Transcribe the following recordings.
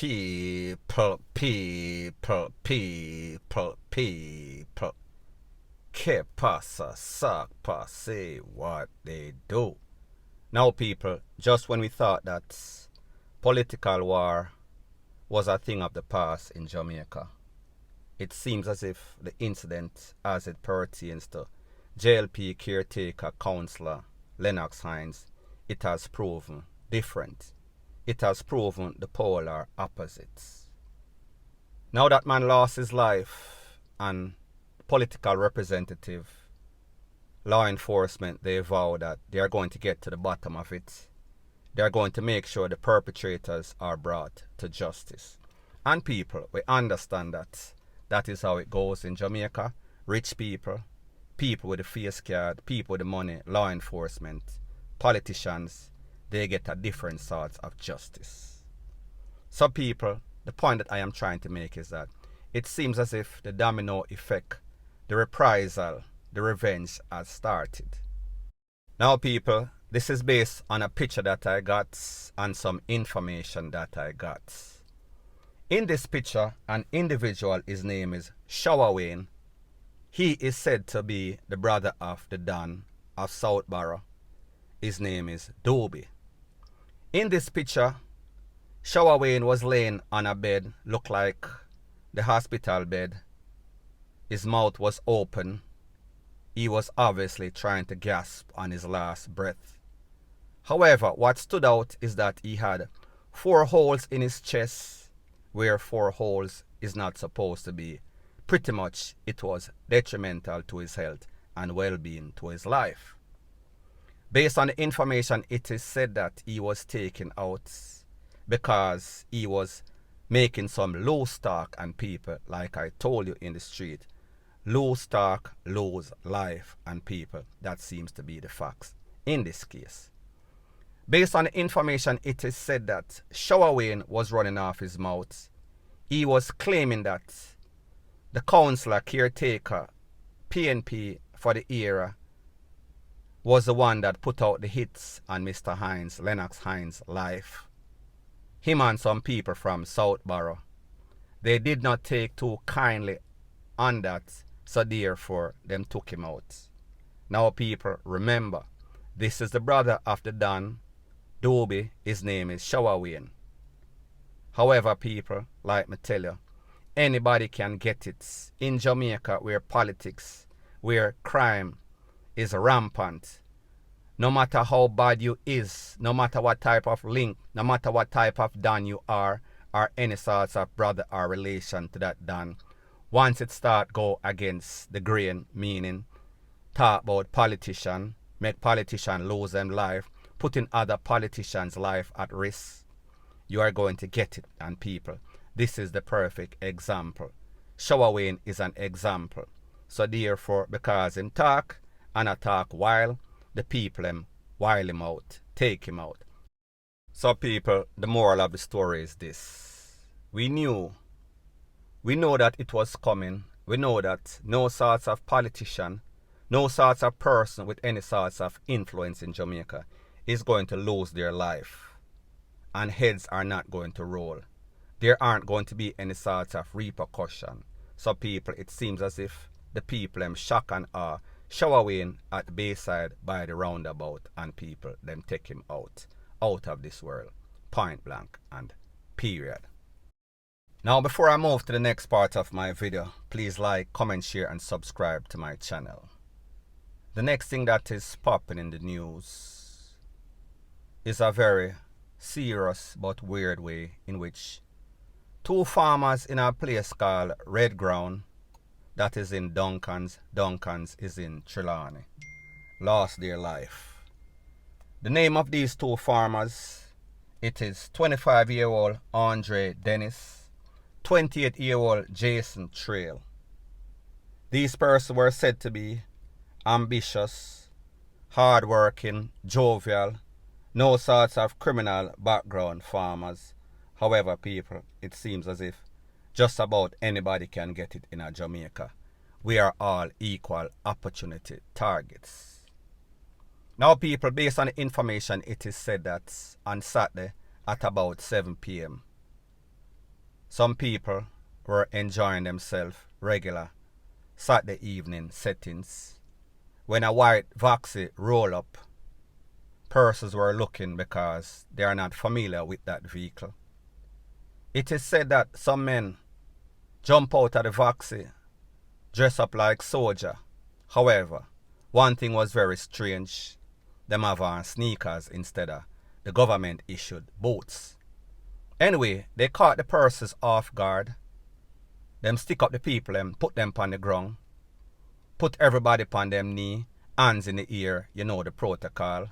People. Que pasa, sakpa, say what they do. Now, people, just when we thought that political war was a thing of the past in Jamaica, it seems as if the incident as it pertains to JLP caretaker councillor Lennox Hines, it has proven different. It has proven the polar opposites. Now that man lost his life, and political representative, law enforcement, they vow that they are going to get to the bottom of it. They are going to make sure the perpetrators are brought to justice. And people, we understand that that is how it goes in Jamaica. Rich people, people with the face card, people with the money, law enforcement, politicians, they get a different sort of justice. So people, the point that I am trying to make is that it seems as if the domino effect, the reprisal, the revenge has started. Now people, this is based on a picture that I got and some information that I got. In this picture, an individual, his name is Shower Wayne. He is said to be the brother of the Don of Southborough. His name is Dobie. In this picture, Shower Wayne was laying on a bed, looked like the hospital bed. His mouth was open. He was obviously trying to gasp on his last breath. However, what stood out is that he had 4 holes in his chest, where 4 holes is not supposed to be. Pretty much it was detrimental to his health and well-being, to his life. Based on the information, it is said that he was taken out because he was making some loose talk, and people, like I told you in the street, loose talk, lose life, and people, that seems to be the facts in this case. Based on the information, it is said that Shower Wayne was running off his mouth. He was claiming that the councillor caretaker PNP for the era was the one that put out the hits on Mr. Hines, Lennox Hines' life. Him and some people from Southborough, they did not take too kindly on that, so therefore them took him out. Now people, remember, this is the brother of the Don, Dobie. His name is Shower Wayne. However people, like me tell you, anybody can get it. In Jamaica, where politics, where crime is rampant, no matter how bad you is, no matter what type of link, no matter what type of Don you are, or any sorts of brother or relation to that Don, once it start go against the grain, meaning talk about politician, make politician lose them life, putting other politicians' life at risk, you are going to get it. And people, this is the perfect example. Shower Wayne is an example. So therefore, because him talk and talk while, the people him while him out, take him out. So people, the moral of the story is this. We know that it was coming. We know that no sorts of politician, no sorts of person with any sorts of influence in Jamaica is going to lose their life. And heads are not going to roll. There aren't going to be any sorts of repercussion. So people, it seems as if the people them shock and awe. Shower Wayne at the Bayside by the roundabout, and people them take him out of this world, point blank and period. Now before I move to the next part of my video, please like, comment, share and subscribe to my channel. The next thing that is popping in the news is a very serious but weird way in which 2 farmers in a place called Red Ground, that is in Duncans is in Trelawney, lost their life. The name of these 2 farmers, it is 25-year-old Andre Dennis, 28-year-old Jason Trail. These persons were said to be ambitious, hardworking, jovial, no sorts of criminal background farmers. However people, it seems as if just about anybody can get it in Jamaica. We are all equal opportunity targets. Now people, based on the information, it is said that on Saturday at about 7 p.m. some people were enjoying themselves regular Saturday evening settings. When a white Voxy roll up, persons were looking because they are not familiar with that vehicle. It is said that some men jump out of the Voxy, dress up like soldier. However, one thing was very strange. Them have on sneakers instead of the government issued boots. Anyway, they caught the persons off guard. Them stick up the people and put them on the ground. Put everybody upon them knee, hands in the ear, you know the protocol.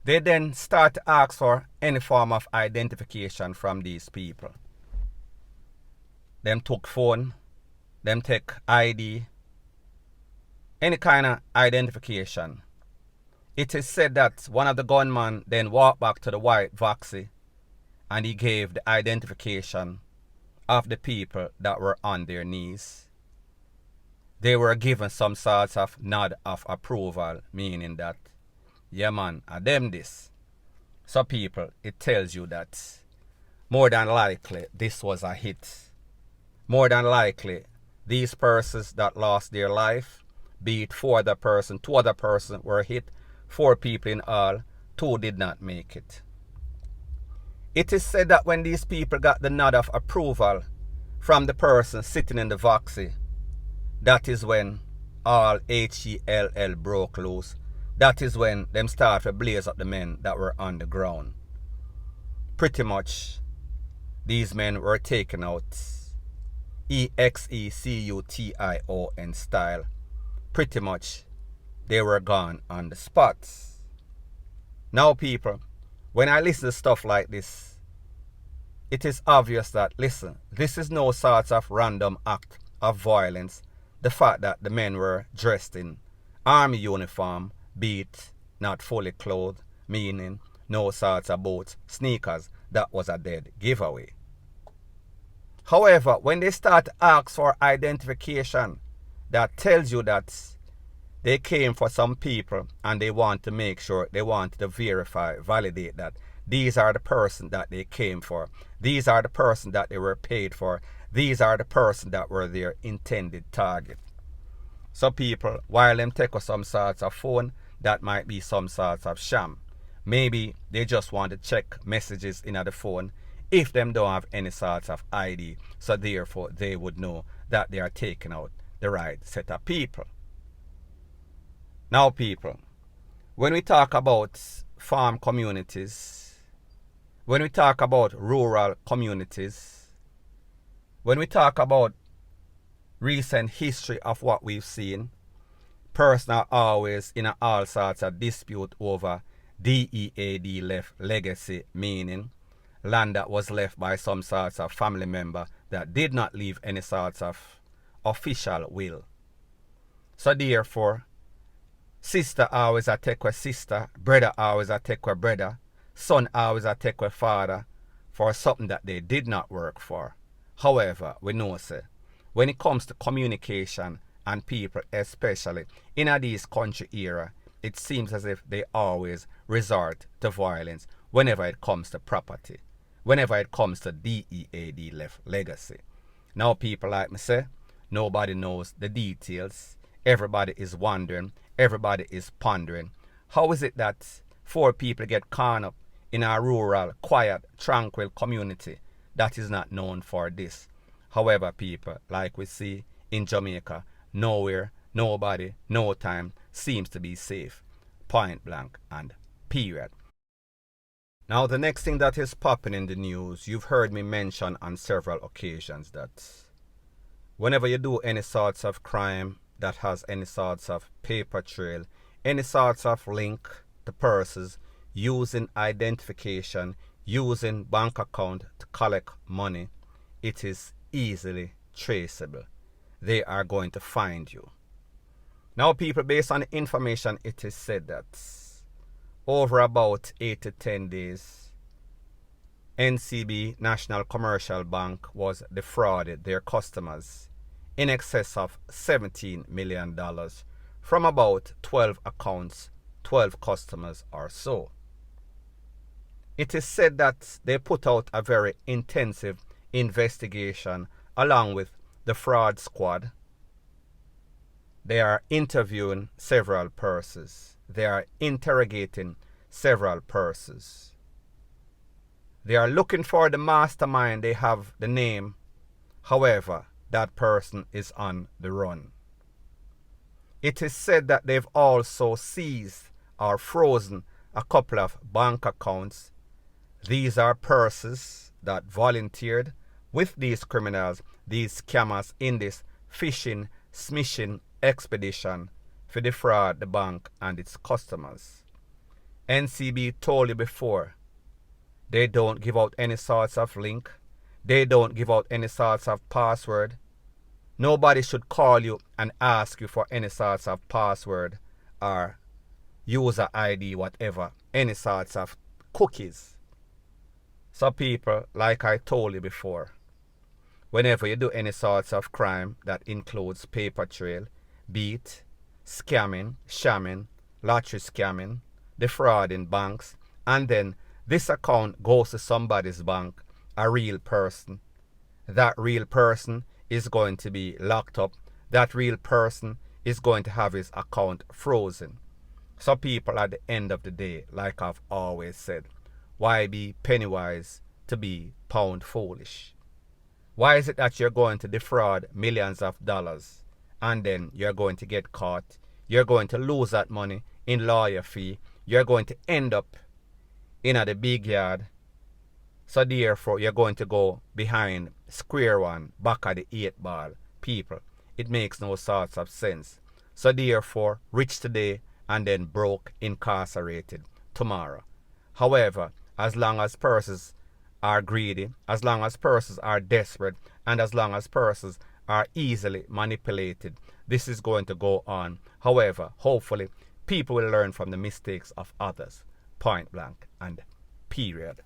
They then start to ask for any form of identification from these people. Them took phone, them take ID, any kind of identification. It is said that one of the gunmen then walked back to the white Voxy and he gave the identification of the people that were on their knees. They were given some sort of nod of approval, meaning that, yeah man, I them this. So people, it tells you that more than likely this was a hit. More than likely, these persons that lost their life, be it 4 other persons, 2 other persons were hit, 4 people in all, 2 did not make it. It is said that when these people got the nod of approval from the person sitting in the Voxy, that is when all HELL broke loose. That is when them start to blaze up the men that were on the ground. Pretty much, these men were taken out EXECUTION style. Pretty much, they were gone on the spot. Now people, when I listen to stuff like this, it is obvious that, listen, this is no sort of random act of violence. The fact that the men were dressed in army uniform, be it not fully clothed, meaning no sorts of boots, sneakers, that was a dead giveaway. However, when they start to ask for identification, that tells you that they came for some people and they want to make sure, they want to verify, validate that these are the person that they came for. These are the person that they were paid for. These are the person that were their intended target. So people, while them take some sorts of phone, that might be some sorts of sham. Maybe they just want to check messages in the phone if them don't have any sorts of ID. So therefore they would know that they are taking out the right set of people. Now people, when we talk about farm communities, when we talk about rural communities, when we talk about recent history of what we've seen, persons are always in all sorts of dispute over DEAD left legacy, meaning land that was left by some sorts of family member that did not leave any sorts of official will. So therefore, sister always a take with sister, brother always a take with brother, son always a take with father for something that they did not work for. However, we know, say, when it comes to communication and people, especially in these country era, it seems as if they always resort to violence whenever it comes to property, whenever it comes to DEAD left legacy. Now people like me say, nobody knows the details. Everybody is wondering, everybody is pondering. How is it that 4 people get caught up in a rural, quiet, tranquil community that is not known for this? However, people, like we see in Jamaica, nowhere, nobody, no time seems to be safe. Point blank and period. Now the next thing that is popping in the news, you've heard me mention on several occasions that whenever you do any sorts of crime that has any sorts of paper trail, any sorts of link to persons using identification, using bank account to collect money, it is easily traceable. They are going to find you. Now people, based on the information, it is said that over about 8 to 10 days, NCB, National Commercial Bank, was defrauded their customers in excess of $17 million from about 12 accounts, 12 customers or so. It is said that they put out a very intensive investigation along with the fraud squad. They are interviewing several persons. They are interrogating several persons. They are looking for the mastermind. They have the name. However, that person is on the run. It is said that they've also seized or frozen a couple of bank accounts. These are persons that volunteered with these criminals, these scammers in this phishing, smishing expedition to defraud the bank and its customers. NCB told you before, they don't give out any sorts of link. They don't give out any sorts of password. Nobody should call you and ask you for any sorts of password or user ID, whatever, any sorts of cookies. So people, like I told you before, whenever you do any sorts of crime that includes paper trail, be it scamming, shamming, lottery scamming, defrauding banks, and then this account goes to somebody's bank, a real person, that real person is going to be locked up. That real person is going to have his account frozen. So people, at the end of the day, like I've always said, why be penny wise to be pound foolish? Why is it that you're going to defraud millions of dollars and then you're going to get caught? You're going to lose that money in lawyer fee. You're going to end up in the big yard. So therefore, you're going to go behind square one, back at the 8 ball. People, it makes no sorts of sense. So therefore, rich today and then broke, incarcerated tomorrow. However, as long as persons are greedy, as long as persons are desperate, and as long as persons are easily manipulated, this is going to go on. However, hopefully, people will learn from the mistakes of others. Point blank and period.